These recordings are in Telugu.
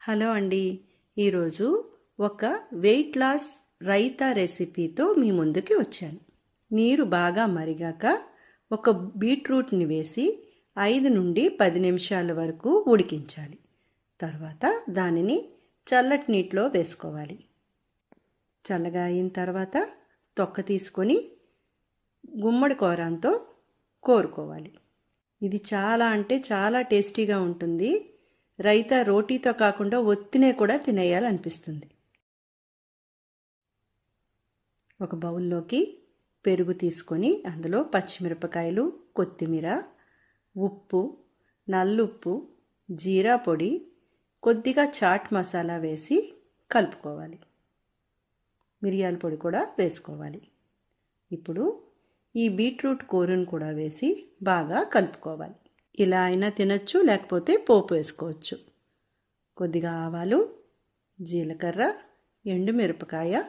హలో అండి. ఈరోజు ఒక వెయిట్ లాస్ రైతా రెసిపీతో మీ ముందుకి వచ్చాను. నీరు బాగా మరిగాక ఒక బీట్రూట్ని వేసి 5 నుండి 10 నిమిషాల వరకు ఉడికించాలి. తర్వాత దానిని చల్లటి నీటిలో వేసుకోవాలి. చల్లగా అయిన తర్వాత తొక్క తీసుకొని గుమ్మడి కూరతో కోరుకోవాలి. ఇది చాలా అంటే చాలా టేస్టీగా ఉంటుంది. రైతా రోటీతో కాకుండా ఒత్తినే కూడా తినేయాలనిపిస్తుంది. ఒక బౌల్లోకి పెరుగు తీసుకొని అందులో పచ్చిమిరపకాయలు, కొత్తిమీర, ఉప్పు, నల్లుప్పు, జీరా పొడి, కొద్దిగా చాట్ మసాలా వేసి కలుపుకోవాలి. మిరియాల పొడి కూడా వేసుకోవాలి. ఇప్పుడు ఈ బీట్రూట్ కూరను కూడా వేసి బాగా కలుపుకోవాలి. ఇలా అయినా తినచ్చు, లేకపోతే పోపు వేసుకోవచ్చు. కొద్దిగా ఆవాలు, జీలకర్ర, ఎండుమిరపకాయ,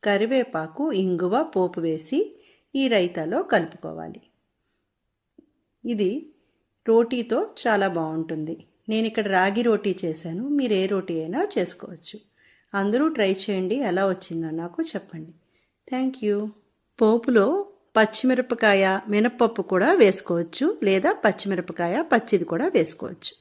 కరివేపాకు, ఇంగువ పోపు వేసి ఈ రైతాలో కలుపుకోవాలి. ఇది రోటీతో చాలా బాగుంటుంది. నేను ఇక్కడ రాగి రోటీ చేశాను. మీరు ఏ రోటీ అయినా చేసుకోవచ్చు. అందరూ ట్రై చేయండి. ఎలా వచ్చిందో నాకు చెప్పండి. Thank you. పోపులో పచ్చిమిరపకాయ, మినప్పప్పు కూడా వేసుకోవచ్చు, లేదా పచ్చిమిరపకాయ పచ్చిది కూడా వేసుకోవచ్చు.